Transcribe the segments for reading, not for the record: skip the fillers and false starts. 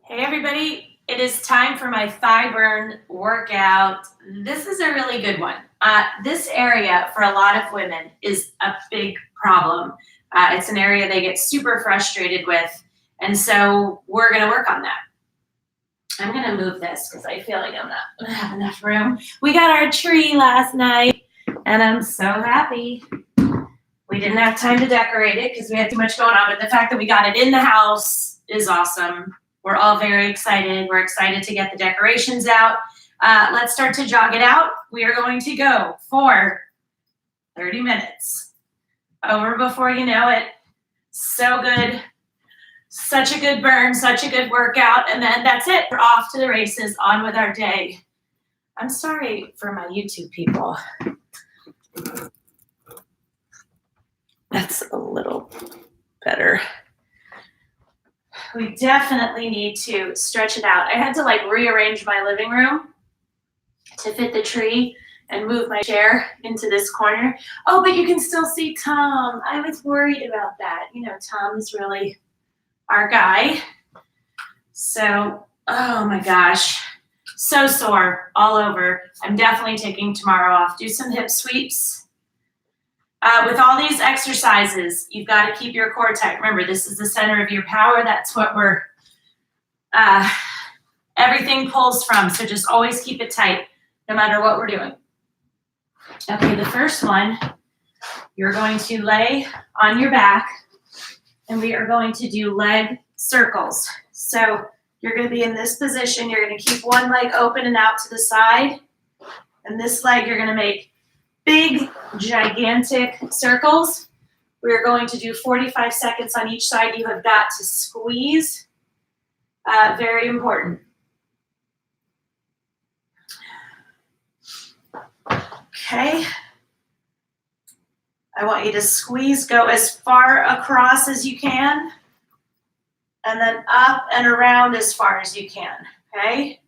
Hey everybody, it is time for my thigh burn workout. This is a really good one. This area for a lot of women is a big problem. It's an area they get super frustrated with, and so we're gonna work on that. I'm gonna move this because I feel like I'm not gonna have enough room. We got our tree last night, and I'm so happy. We didn't have time to decorate it because we had too much going on, but the fact that we got it in the house is awesome. We're all very excited. We're excited to get the decorations out. Let's start to jog it out. We are going to go for 30 minutes. Over before you know it. So good. Such a good burn, such a good workout. And then that's it. We're off to the races, on with our day. I'm sorry for my YouTube people. That's a little better. We definitely need to stretch it out. I had to rearrange my living room to fit the tree and move my chair into this corner. Oh, but you can still see Tom. I was worried about that. You know, Tom's really our guy. So, oh my gosh, so sore all over. I'm definitely taking tomorrow off. Do some hip sweeps. With all these exercises, you've got to keep your core tight. Remember, this is the center of your power. That's what everything pulls from. So just always keep it tight, no matter what we're doing. Okay, the first one, you're going to lay on your back, and we are going to do leg circles. So you're going to be in this position. You're going to keep one leg open and out to the side, and this leg you're going to make big, gigantic circles. We're going to do 45 seconds on each side. You have got to squeeze. Very important. Okay. I want you to squeeze, go as far across as you can, and then up and around as far as you can, okay?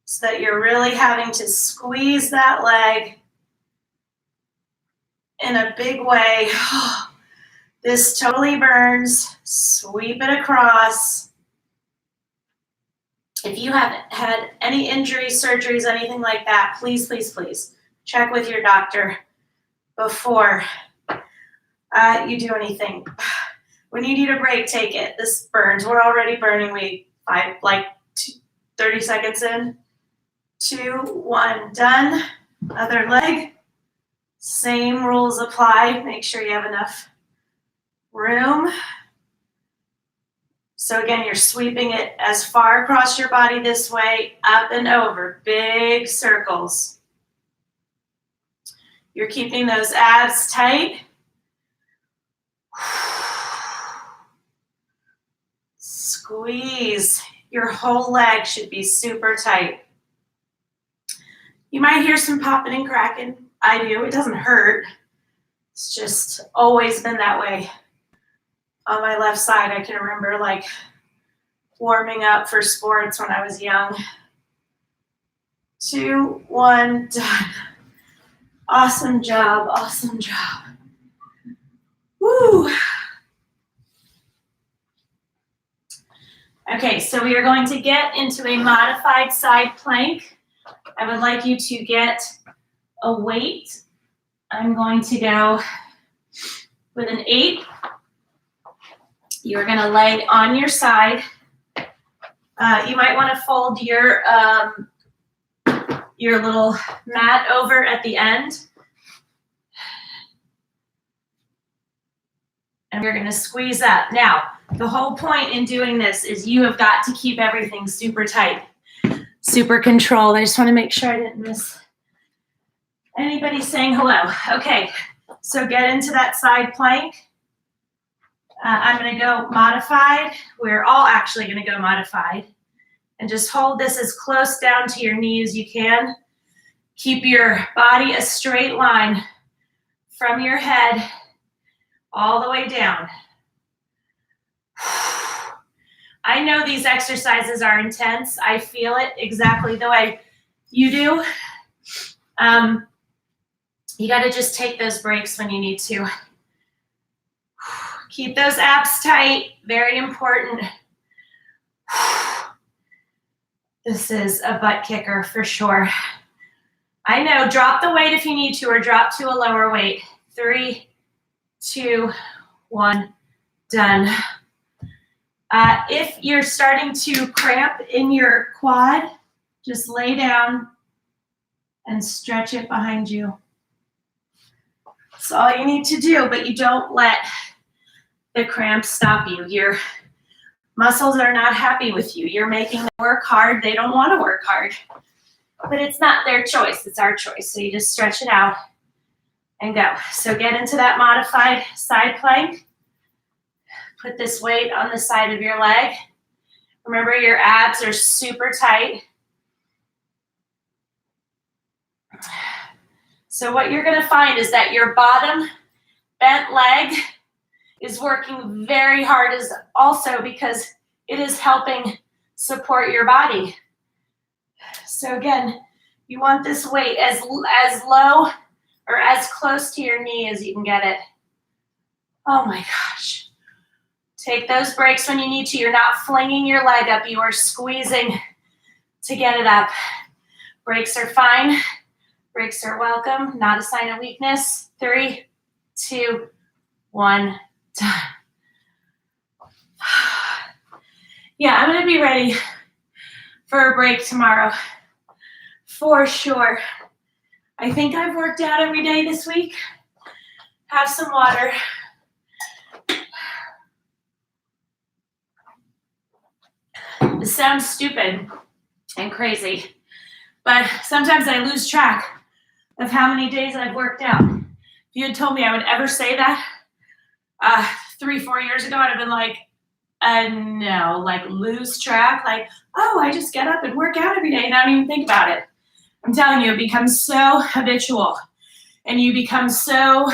So that you're really having to squeeze that leg in a big way. This totally burns. Sweep it across. If you haven't had any injuries, surgeries, anything like that, please, please, please check with your doctor before you do anything. When you need a break, take it. This burns. We're already burning. 30 seconds in. 2, 1, done. Other leg. Same rules apply. Make sure you have enough room. So again, you're sweeping it as far across your body this way, up and over, big circles. You're keeping those abs tight. Squeeze. Your whole leg should be super tight. You might hear some popping and cracking. I do. It doesn't hurt. It's just always been that way. On my left side, I can remember warming up for sports when I was young. 2, 1, done. Awesome job. Awesome job. Woo. Okay, so we are going to get into a modified side plank. I would like you to get a weight. I'm going to go with an 8. You're going to lay on your side. You might want to fold your little mat over at the end. And we're going to squeeze up. Now, the whole point in doing this is you have got to keep everything super tight, super controlled. I just want to make sure I didn't miss anybody saying hello. Okay, so get into that side plank. I'm going to go modified. We're all actually going to go modified. And just hold this as close down to your knee as you can. Keep your body a straight line from your head all the way down. I know these exercises are intense. I feel it exactly the way you do. You got to just take those breaks when you need to. Keep those abs tight, very important. This is a butt kicker for sure. I know, drop the weight if you need to, or drop to a lower weight. 3, 2, 1, done. If you're starting to cramp in your quad, just lay down and stretch it behind you. That's all you need to do, but you don't let the cramps stop you. Your muscles are not happy with you. You're making them work hard. They don't want to work hard. But it's not their choice, it's our choice. So you just stretch it out and go. So get into that modified side plank. Put this weight on the side of your leg. Remember, your abs are super tight. So what you're gonna find is that your bottom bent leg is working very hard also because it is helping support your body. So again, you want this weight as low or as close to your knee as you can get it. Oh my gosh. Take those breaks when you need to. You're not flinging your leg up. You are squeezing to get it up. Breaks are fine. Breaks are welcome. Not a sign of weakness. 3, 2, 1, done. Yeah, I'm going to be ready for a break tomorrow. For sure. I think I've worked out every day this week. Have some water. This sounds stupid and crazy, but sometimes I lose track of how many days I've worked out. If you had told me I would ever say that 3-4 years ago, I'd have been like, no, like lose track, like, oh, I just get up and work out every day and I don't even think about it. I'm telling you, it becomes so habitual and you become so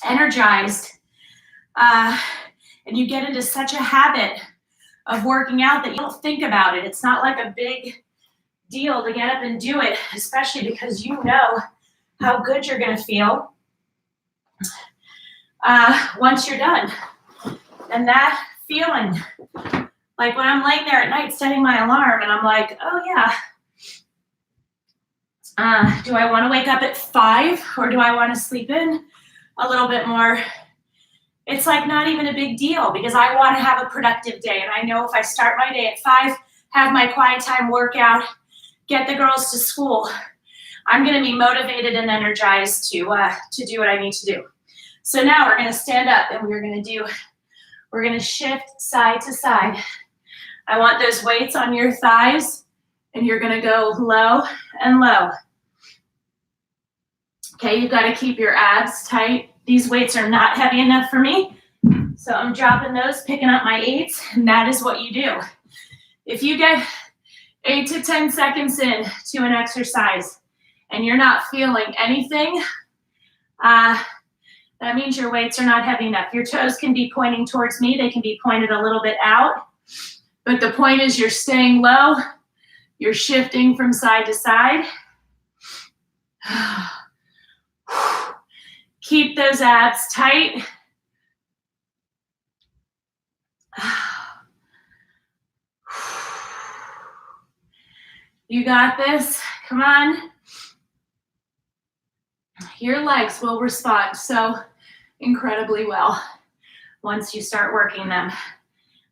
energized and you get into such a habit of working out that you don't think about it. It's not like a big deal to get up and do it, especially because you know how good you're going to feel once you're done. And that feeling, like when I'm laying there at night setting my alarm and I'm like, oh yeah, do I want to wake up at 5 or do I want to sleep in a little bit more? It's like not even a big deal because I want to have a productive day. And I know if I start my day at 5, have my quiet time workout, get the girls to school, I'm going to be motivated and energized to do what I need to do. So now we're going to stand up and we're going to shift side to side. I want those weights on your thighs and you're going to go low and low. Okay, you've got to keep your abs tight. These weights are not heavy enough for me. So I'm dropping those, picking up my 8s, and that is what you do. If you get 8 to 10 seconds in to an exercise and you're not feeling anything, that means your weights are not heavy enough. Your toes can be pointing towards me. They can be pointed a little bit out. But the point is you're staying low. You're shifting from side to side. Keep those abs tight. You got this. Come on. Your legs will respond so incredibly well once you start working them.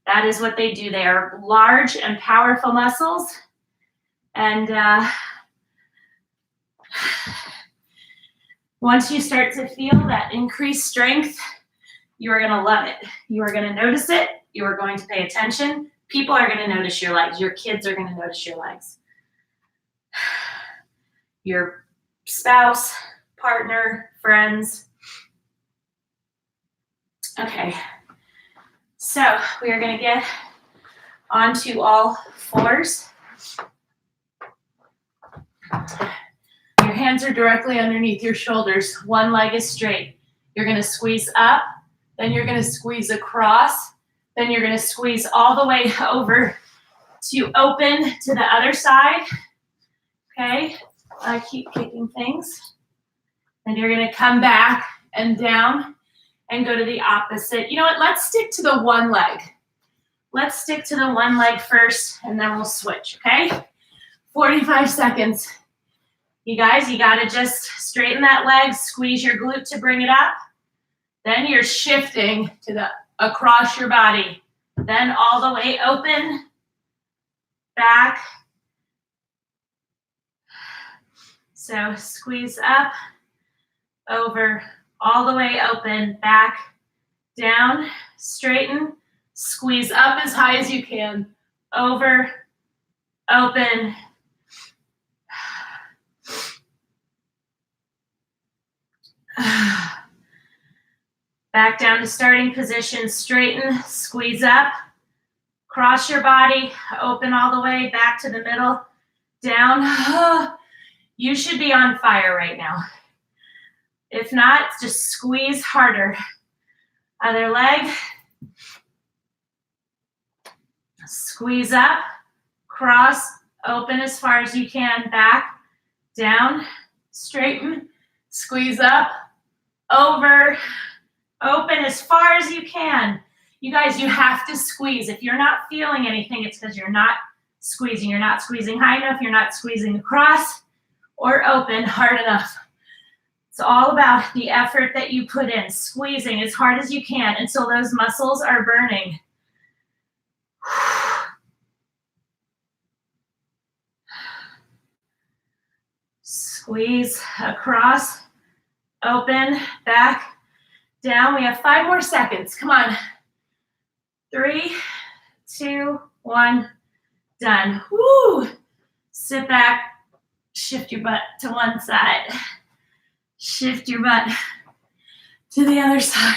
That is what they do. They are large and powerful muscles. And once you start to feel that increased strength, you are going to love it. You are going to notice it. You are going to pay attention. People are going to notice your legs. Your kids are going to notice your legs. Your spouse, partner, friends. Okay. So we are going to get onto all fours. Your hands are directly underneath your shoulders. One leg is straight. You're going to squeeze up, then you're going to squeeze across, then you're going to squeeze all the way over to open to the other side. Okay, I keep kicking things. And you're going to come back and down and go to the opposite. You know what? Let's stick to the one leg. Let's stick to the one leg first and then we'll switch, okay? 45 seconds. You guys, you gotta just straighten that leg, squeeze your glute to bring it up. Then you're shifting to the across your body. Then all the way open, back. So squeeze up, over, all the way open, back, down, straighten, squeeze up as high as you can, over, open. Back down to starting position, straighten, squeeze up, cross your body, open all the way, back to the middle, down. You should be on fire right now. If not, just squeeze harder. Other leg. Squeeze up, cross, open as far as you can, back, down, straighten, squeeze up, over, open as far as you can. You guys, you have to squeeze. If you're not feeling anything, it's because you're not squeezing. You're not squeezing high enough. You're not squeezing across or open hard enough. It's all about the effort that you put in, squeezing as hard as you can until those muscles are burning. Squeeze across, open, back, down. We have 5 more seconds. Come on. 3, 2, 1, done. Woo! Sit back, shift your butt to one side. Shift your butt to the other side.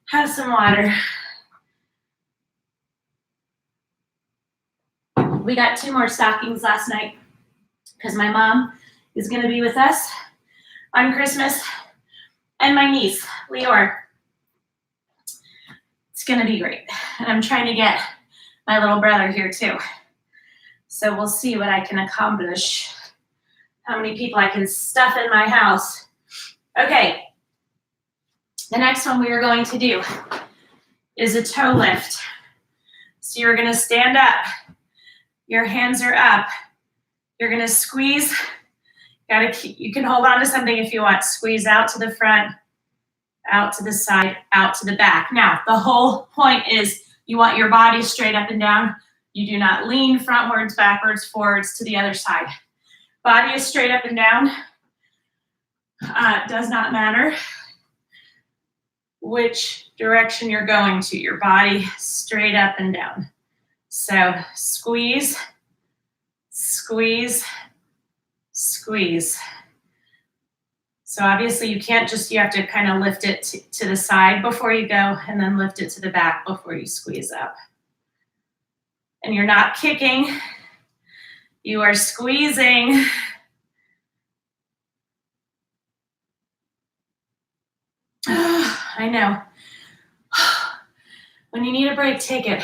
Have some water. We got 2 more stockings last night because my mom is going to be with us on Christmas, and my niece, Leor. It's going to be great. And I'm trying to get my little brother here too. So we'll see what I can accomplish, how many people I can stuff in my house. Okay. The next one we are going to do is a toe lift. So you're going to stand up. Your hands are up. You're going to squeeze. You can hold on to something if you want. Squeeze out to the front, out to the side, out to the back. Now, the whole point is you want your body straight up and down. You do not lean frontwards, backwards, forwards to the other side. Body is straight up and down. Does not matter which direction you're going to. Your body straight up and down. So squeeze, squeeze, squeeze. So obviously you can't you have to kind of lift it to the side before you go and then lift it to the back before you squeeze up. And you're not kicking, you are squeezing. I know. When you need a break, take it.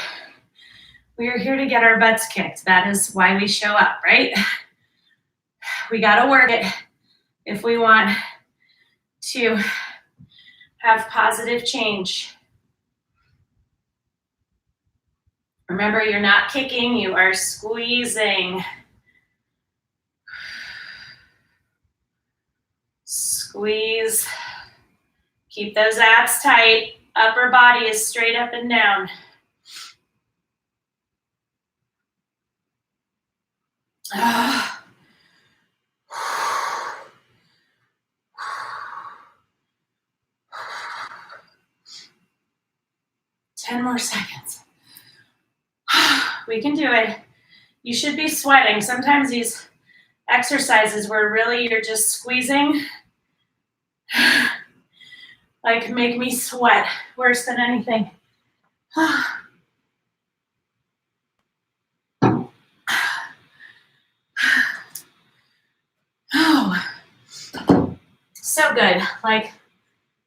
We are here to get our butts kicked. That is why we show up, right? We got to work it if we want to have positive change. Remember, you're not kicking, you are squeezing. Squeeze. Keep those abs tight. Upper body is straight up and down. Ah. 10 more seconds. We can do it. You should be sweating. Sometimes these exercises where really you're just squeezing, like make me sweat worse than anything. Oh, so good. Like,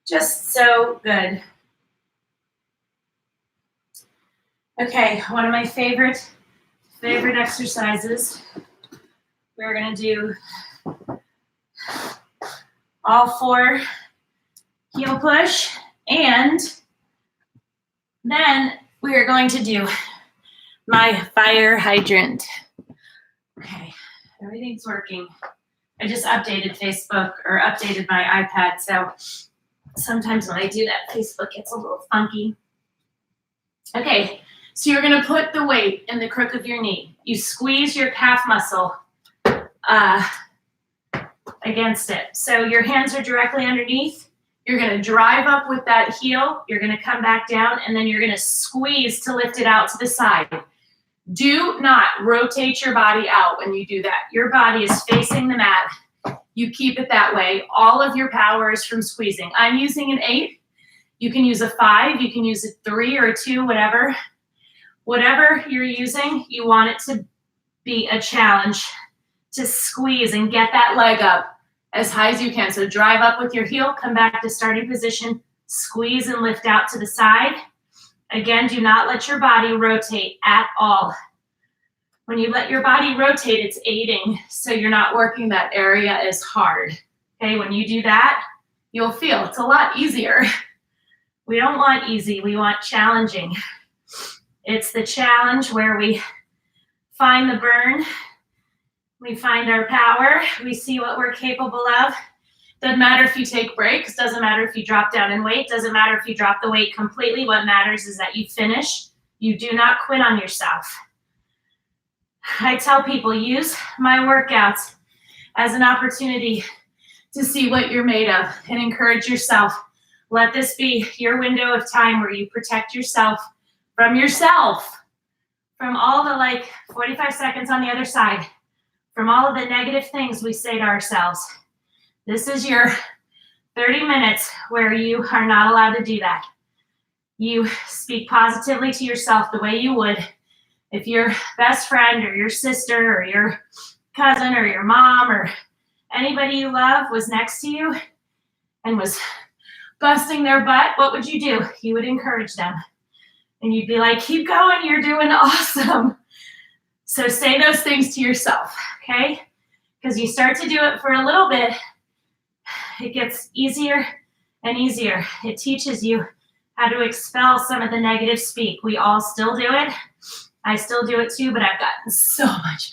just so good. Okay, one of my favorite exercises. We're gonna do all 4 heel push, and then we are going to do my fire hydrant. Okay, everything's working. I just updated Facebook or updated my iPad, so sometimes when I do that, Facebook gets a little funky. Okay, so you're gonna put the weight in the crook of your knee. You squeeze your calf muscle against it. So your hands are directly underneath. You're gonna drive up with that heel. You're gonna come back down, and then you're gonna squeeze to lift it out to the side. Do not rotate your body out when you do that. Your body is facing the mat. You keep it that way. All of your power is from squeezing. I'm using an 8. You can use a 5. You can use a 3 or a 2, whatever. Whatever you're using, you want it to be a challenge to squeeze and get that leg up as high as you can. So drive up with your heel, come back to starting position, squeeze and lift out to the side. Again, do not let your body rotate at all. When you let your body rotate, it's aiding, so you're not working that area as hard. Okay, when you do that, you'll feel it's a lot easier. We don't want easy, we want challenging. It's the challenge where we find the burn, we find our power, we see what we're capable of. Doesn't matter if you take breaks, doesn't matter if you drop down in weight, doesn't matter if you drop the weight completely. What matters is that you finish. You do not quit on yourself. I tell people, use my workouts as an opportunity to see what you're made of and encourage yourself. Let this be your window of time where you protect yourself, from all the 45 seconds on the other side, from all of the negative things we say to ourselves. This is your 30 minutes where you are not allowed to do that. You speak positively to yourself the way you would if your best friend or your sister or your cousin or your mom or anybody you love was next to you and was busting their butt. What would you do? You would encourage them. And you'd be like, keep going, you're doing awesome. So say those things to yourself, okay? Because you start to do it for a little bit, it gets easier and easier. It teaches you how to expel some of the negative speak. We all still do it. I still do it too, but I've gotten so much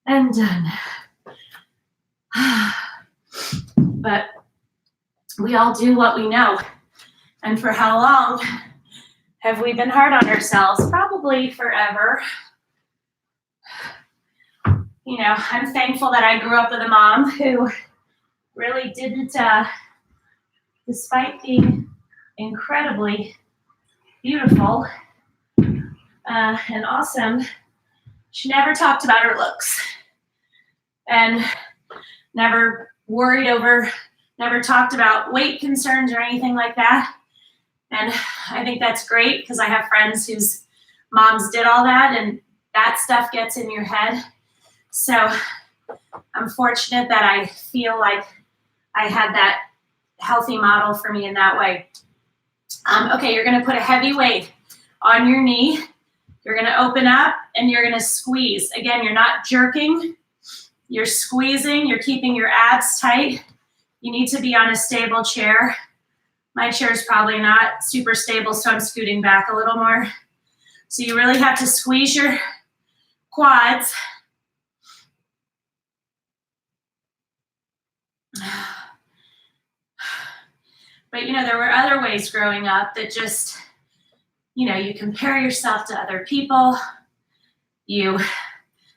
better. And done. But we all do what we know. And for how long have we been hard on ourselves? Probably forever. You know, I'm thankful that I grew up with a mom who really didn't, despite being incredibly beautiful and awesome, she never talked about her looks and never talked about weight concerns or anything like that. And I think that's great because I have friends whose moms did all that, and that stuff gets in your head. So I'm fortunate that I feel like I had that healthy model for me in that way. Okay, you're gonna put a heavy weight on your knee. You're gonna open up and you're gonna squeeze. Again, you're not jerking, you're squeezing, you're keeping your abs tight. You need to be on a stable chair. My chair is probably not super stable, so I'm scooting back a little more. So you really have to squeeze your quads. But you know, there were other ways growing up that just, you know, you compare yourself to other people. You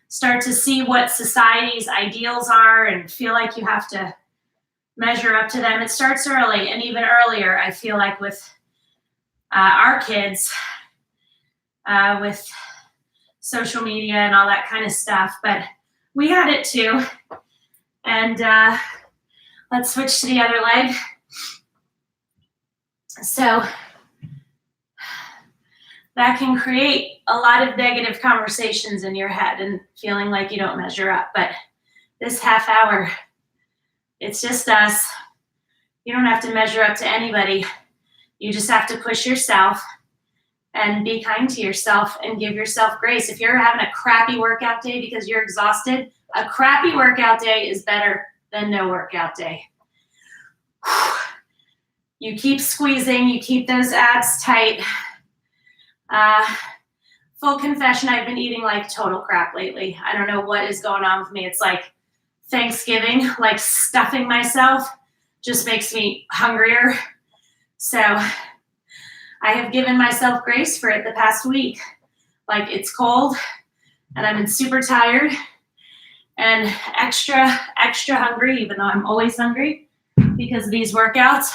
start to see what society's ideals are and feel like you have to measure up to them. It starts early, and even earlier, I feel like with our kids, with social media and all that kind of stuff. But we had it too. And let's switch to the other leg. So that can create a lot of negative conversations in your head and feeling like you don't measure up. But this half hour, it's just us. You don't have to measure up to anybody. You just have to push yourself and be kind to yourself and give yourself grace. If you're having a crappy workout day because you're exhausted, a crappy workout day is better than no workout day. You keep squeezing, you keep those abs tight. Full confession, I've been eating like total crap lately. I don't know what is going on with me. It's like Thanksgiving, like stuffing myself just makes me hungrier. So I have given myself grace for it the past week. Like it's cold and I've been super tired and extra hungry, even though I'm always hungry because of these workouts.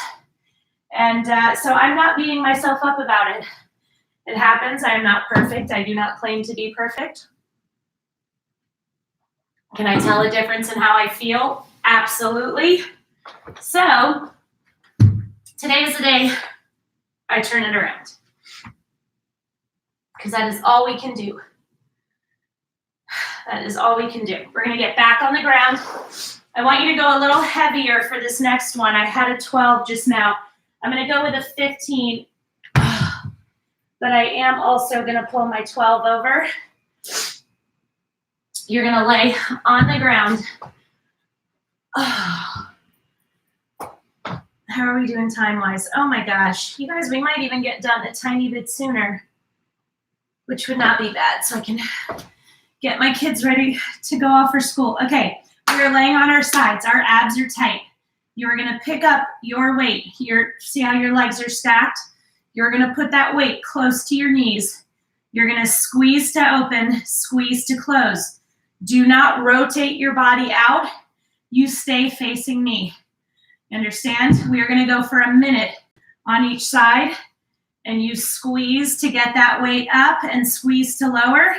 And so I'm not beating myself up about it. It happens. I am not perfect. I do not claim to be perfect. Can I tell a difference in how I feel? Absolutely. So today is the day I turn it around. Because that is all we can do. That is all we can do. We're going to get back on the ground. I want you to go a little heavier for this next one. I had a 12 just now. I'm going to go with a 15. But I am also going to pull my 12 over. You're going to lay on the ground. How are we doing time-wise? Oh my gosh. You guys, we might even get done a tiny bit sooner, which would not be bad. So I can get my kids ready to go off for school. Okay, we're laying on our sides. Our abs are tight. You're going to pick up your weight. See how your legs are stacked? You're going to put that weight close to your knees. You're going to squeeze to open, squeeze to close. Do not rotate your body out. You stay facing me. Understand? We are going to go for a minute on each side, and you squeeze to get that weight up and squeeze to lower.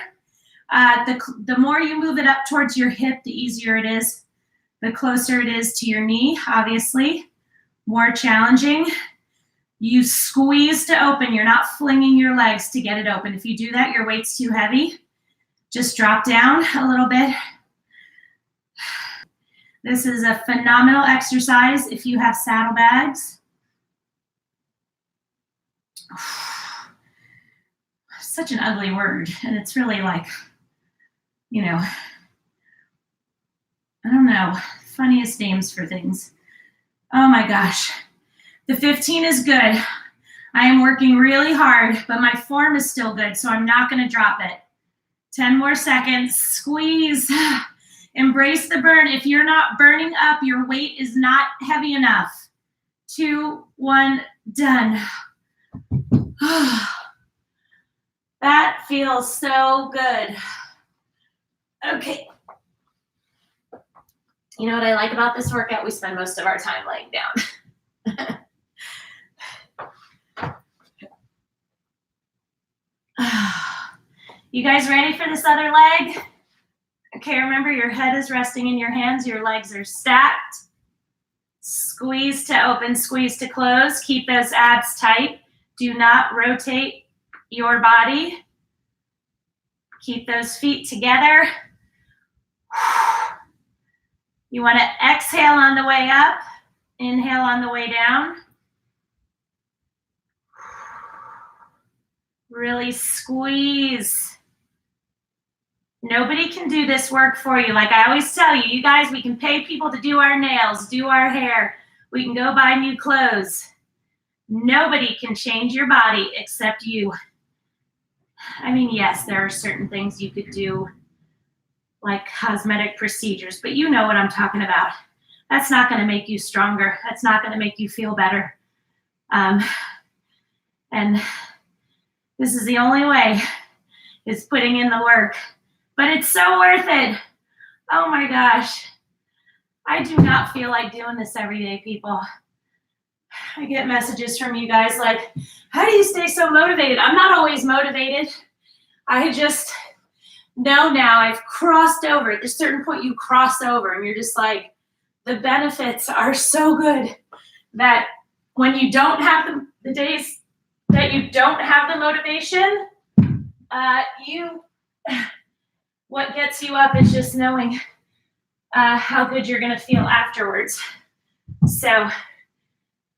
The more you move it up towards your hip, the easier it is. The closer it is to your knee, obviously, more challenging. You squeeze to open. You're not flinging your legs to get it open. If you do that, your weight's too heavy. Just drop down a little bit. This is a phenomenal exercise if you have saddlebags. Such an ugly word, and it's really like, you know, I don't know, funniest names for things. Oh my gosh. The 15 is good. I am working really hard, but my form is still good, so I'm not going to drop it. 10 more seconds. Squeeze. Embrace the burn. If you're not burning up, your weight is not heavy enough. 2, 1, done. That feels so good. Okay. You know what I like about this workout? We spend most of our time laying down. You guys ready for this other leg? Okay, remember your head is resting in your hands, your legs are stacked. Squeeze to open, squeeze to close. Keep those abs tight. Do not rotate your body. Keep those feet together. You want to exhale on the way up, inhale on the way down. Really squeeze. Nobody can do this work for you. Like I always tell you, you guys, we can pay people to do our nails, do our hair. We can go buy new clothes. Nobody can change your body except you. I mean, yes, there are certain things you could do, like cosmetic procedures, but you know what I'm talking about. That's not going to make you stronger. That's not going to make you feel better. And this is the only way, is putting in the work. But it's so worth it. Oh my gosh. I do not feel like doing this every day, people. I get messages from you guys like, how do you stay so motivated? I'm not always motivated. I just know now I've crossed over. At a certain point you cross over and you're just like, the benefits are so good that when you don't have the days that you don't have the motivation, what gets you up is just knowing how good you're going to feel afterwards. So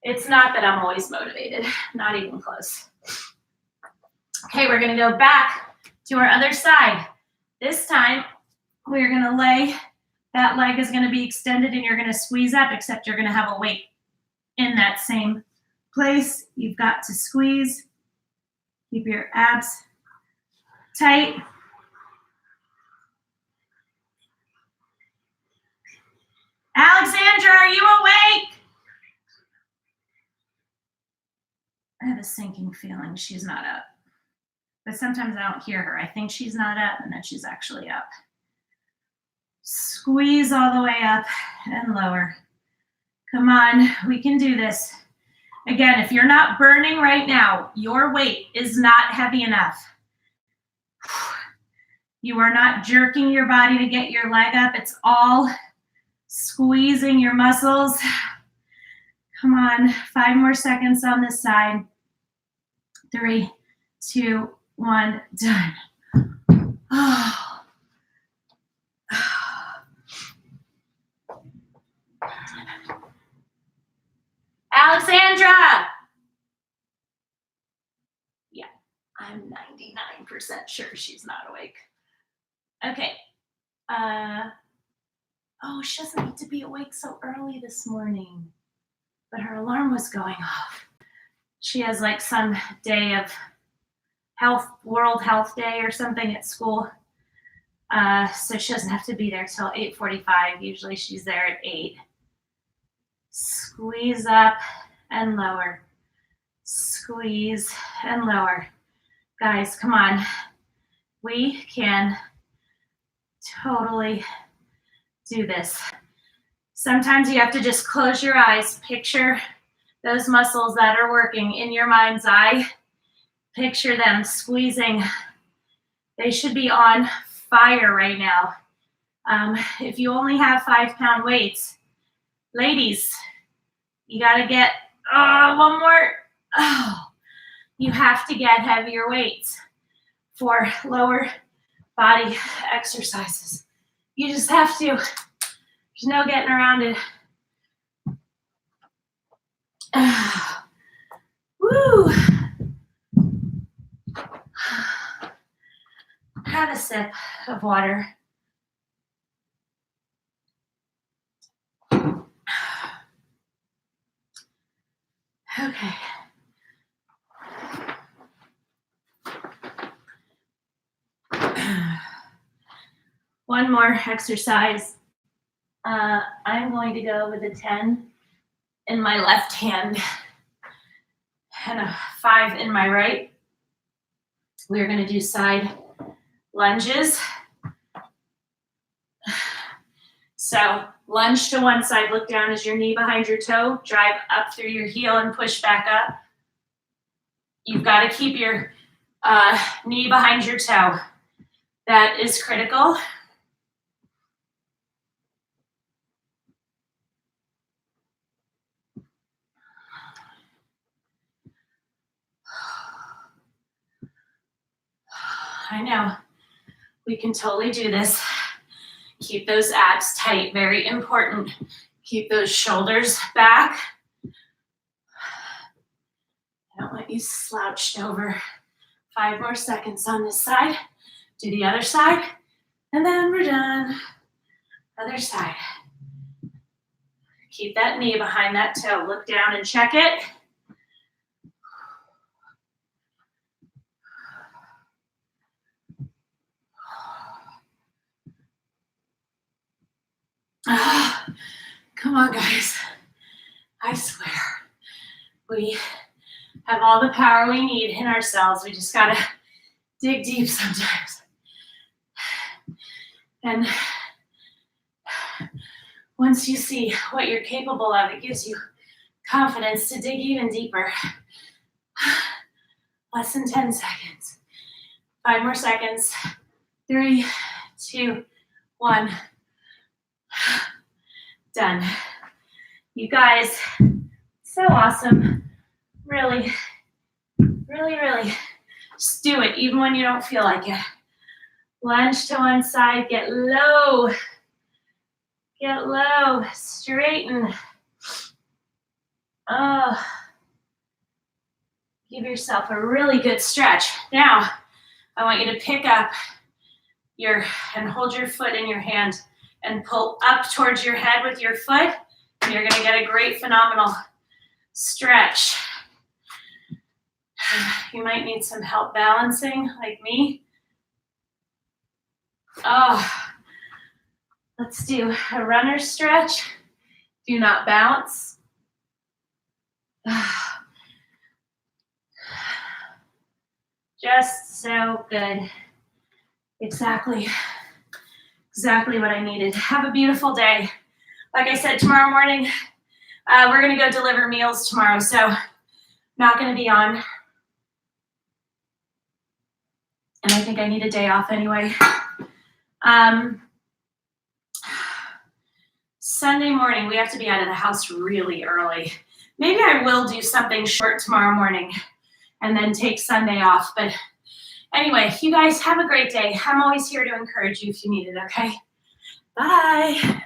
it's not that I'm always motivated, not even close. Okay, we're going to go back to our other side. This time, we're going to lay, that leg is going to be extended and you're going to squeeze up, except you're going to have a weight in that same place. You've got to squeeze. Keep your abs tight. Alexandra, are you awake? I have a sinking feeling she's not up. But sometimes I don't hear her. I think she's not up, and then she's actually up. Squeeze all the way up and lower. Come on, we can do this. Again, if you're not burning right now, your weight is not heavy enough. You are not jerking your body to get your leg up. It's all squeezing your muscles. Come on, 5 more seconds on this side. 3, 2, 1, done. Oh. Alexandra! Yeah, I'm 99% sure she's not awake. Okay. Oh, she doesn't need to be awake so early this morning. But her alarm was going off. She has like some day of health, World Health Day or something at school. So she doesn't have to be there till 8:45. Usually she's there at 8. Squeeze up and lower. Squeeze and lower. Guys, come on. We can totally do this. Sometimes you have to just close your eyes. Picture those muscles that are working in your mind's eye. Picture them squeezing. They should be on fire right now. If you only have 5-pound weights, ladies, you gotta get, one more. Oh, you have to get heavier weights for lower body exercises. You just have to. There's no getting around it. Woo! Have a sip of water. Okay. One more exercise. I'm going to go with a 10 in my left hand and a 5 in my right. We're going to do side lunges. So lunge to one side, look down as your knee behind your toe, drive up through your heel and push back up. You've got to keep your knee behind your toe. That is critical. I know. We can totally do this. Keep those abs tight, very important. Keep those shoulders back. I don't want you slouched over. 5 more seconds on this side. Do the other side, and then we're done. Other side. Keep that knee behind that toe. Look down and check it. Come on, guys. I swear, we have all the power we need in ourselves. We just gotta dig deep sometimes. And once you see what you're capable of, it gives you confidence to dig even deeper. Less than 10 seconds. 5 more seconds. 3, 2, 1. Done. You guys, so awesome. Really, really, really. Just do it, even when you don't feel like it. Lunge to one side, get low. Get low, straighten. Oh. Give yourself a really good stretch. Now, I want you to pick up and hold your foot in your hand and pull up towards your head with your foot. And you're gonna get a great phenomenal stretch. You might need some help balancing, like me. Oh, let's do a runner stretch. Do not bounce. Just so good. Exactly what I needed. Have a beautiful day. Like I said, tomorrow morning, we're gonna go deliver meals tomorrow, so not gonna be on. And I think I need a day off anyway. Sunday morning, we have to be out of the house really early. Maybe I will do something short tomorrow morning and then take Sunday off. But anyway, you guys have a great day. I'm always here to encourage you if you need it, okay? Bye.